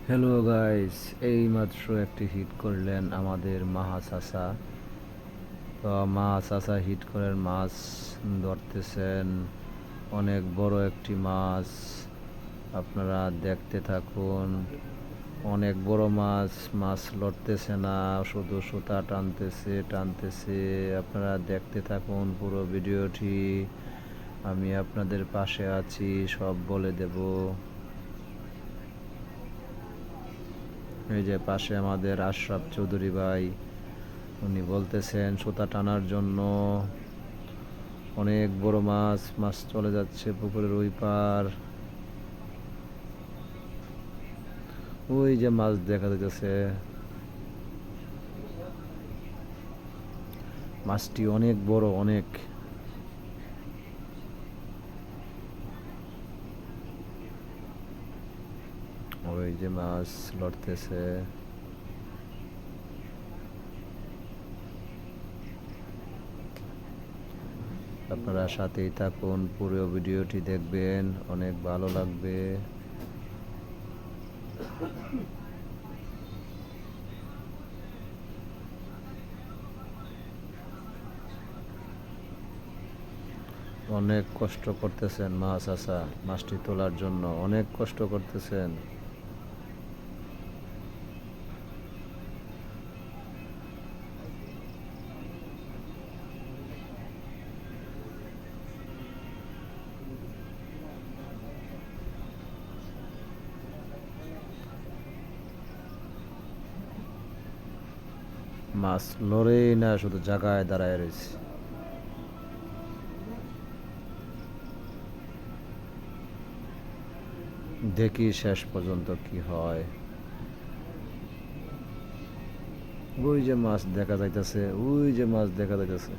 Hello guys, এইমাত্র একটি hit করলেন আমাদের মাহা চাচা। তো মাহা চাচা হিট করেন মাছ ধরতেছেন, অনেক বড় একটি মাছ। আপনারা দেখতে থাকুন। অনেক বড় মাছ, মাছ লড়তেছে না, শুধু সুতা টানতেছে। আপনারা দেখতে থাকুন পুরো ভিডিওটি। আমি আপনাদের পাশে আছি, সব বলে দেব। এই যে পাশে আমাদের আশরাফ চৌধুরী ভাই, উনি বলতেছেন সুতা টানার জন্য। অনেক বড় মাছ, মাছ চলে যাচ্ছে পুকুরের ওই পার। ওই যে মাছ দেখা যাচ্ছে, মাছটি অনেক বড়, অনেক। ওই যে মাছ লড়তেছে। আপনারা সাথেই থাকুন, পুরো ভিডিওটি দেখবেন, অনেক ভালো লাগবে। অনেক কষ্ট করতেছেন মাছ চাচা, মাছটি তোলার জন্য অনেক কষ্ট করতেছেন। মাছ লড়েই না, শুধু জায়গায় দাঁড়ায় রয়েছে। দেখি শেষ পর্যন্ত কি হয়। ওই যে মাছ দেখা যাইতেছে, ওই যে মাছ দেখা যাইতেছে,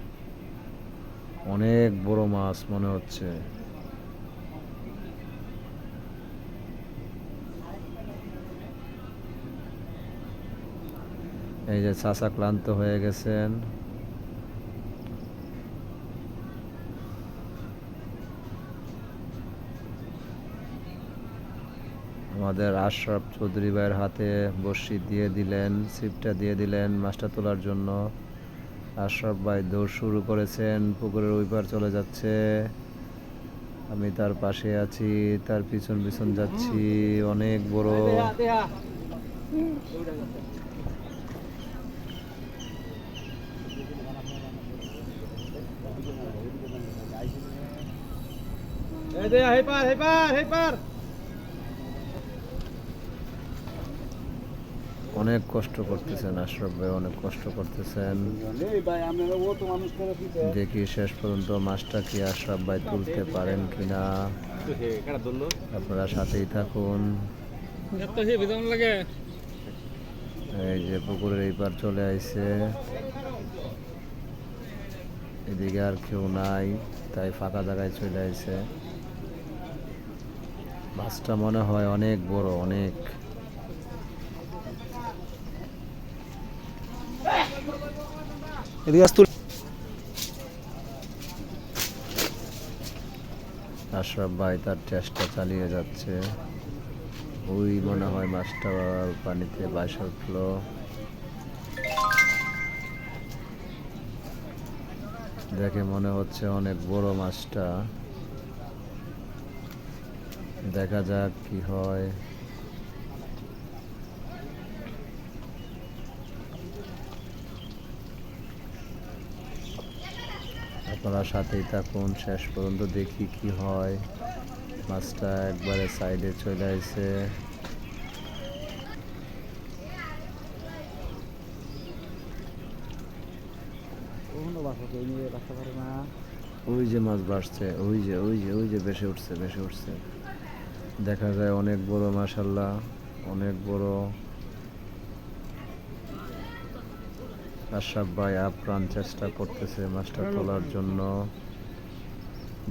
অনেক বড় মাছ মনে হচ্ছে। এই যে চাচা ক্লান্ত হয়ে গেছেন। আমাদের আশরাফ চৌধুরী ভাইয়ের হাতে বড়শি দিয়ে দিলেন, ছিপটা দিয়ে দিলেন মাছটা তোলার জন্য। আশরাফ ভাই দৌড় শুরু করেছেন, পুকুরের ওই পার চলে যাচ্ছে। আমি তার পাশে আছি, তার পিছন পিছন যাচ্ছি। অনেক বড়। অনেক কষ্ট করতেছেন আশরাফ ভাই, অনেক কষ্ট করতেছেন। দেখি শেষ পর্যন্ত মাছটা কি আশরাফ ভাই তুলতে পারেন কিনা। আপনারা সাথেই থাকুন। এই যে পুকুরের এই পার চলে আইছে, এদিকে আর কেউ নাই, তাই ফাঁকা জায়গায় চলে আইছে। মাছটা মনে হয় অনেক বড়, অনেক। আশরাফ ভাই তার চেষ্টা চালিয়ে যাচ্ছে। ওই মনে হয় মাছটা পানিতে ভাসে উঠলো। দেখে মনে হচ্ছে অনেক বড় মাছটা। দেখা যাক কি হয়। আপনারা সাথেই থাকুন, শেষ পর্যন্ত দেখি কি হয়। মাছটা একবারে সাইডে চলে আসে। ওই যে মাছ ভাসছে, ওই যে ওই যে ওই যে ভেসে উঠছে, ভেসে উঠছে। দেখা যায় অনেক বড়, মাশাআল্লাহ, অনেক বড়। আশরাফ ভাই আপ্রাণ চেষ্টা করতেছে মাছটা তোলার জন্য।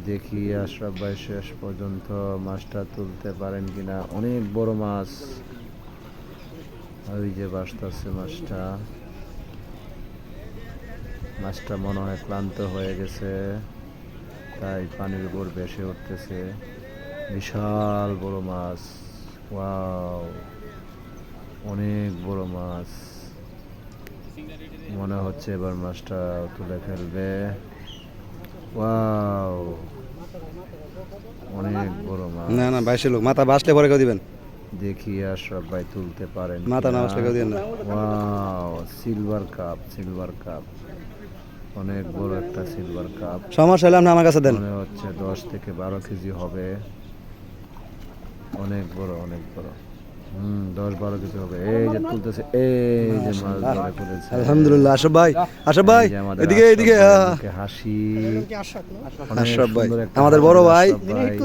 দেখি আশরাফ ভাই শেষ পর্যন্ত মাছটা তুলতে পারেন কিনা। অনেক বড় মাছ, ওই যে ভাসতেছে মাছটা। মাছটা মনে হয় ক্লান্ত হয়ে গেছে, তাই পানির উপর ভেসে উঠতেছে। বিশাল বড় মাছ, ওয়াও। মাছ। মনে হচ্ছে এবার মাছটা তুলে ফেলবে। ওয়াও, অনেক বড় মাছ। না না বাইশে লোক মাথা বাসলে পরে কেউ দিবেন, দেখি আশরাফ ভাই তুলতে পারেন মাথা না কিনা। বাসলে কেউ দিবেন না। Wow, silver cup, silver cup, অনেক বড় একটা সিলভার কাপ। সমস্যা হলে আপনি আমার কাছে দেন। মনে হচ্ছে 10 থেকে 12 কেজি হবে। অনেক বড়, অনেক বড়। 10-12 কেজি হবে। এই যে তুলতেছে, এই যে মাছ ধরে ফেলেছে। আলহামদুলিল্লাহ। আশরাফ ভাই, আশরাফ ভাই এই যে আমাদের এদিকে আশরাফ এদিকে ভাইয়ের মুখে হাসি। অনেক আশরাফ ভাই সুন্দর একটা আমাদের হাসি বড় দিল ভাই। আশরাফ ভাই।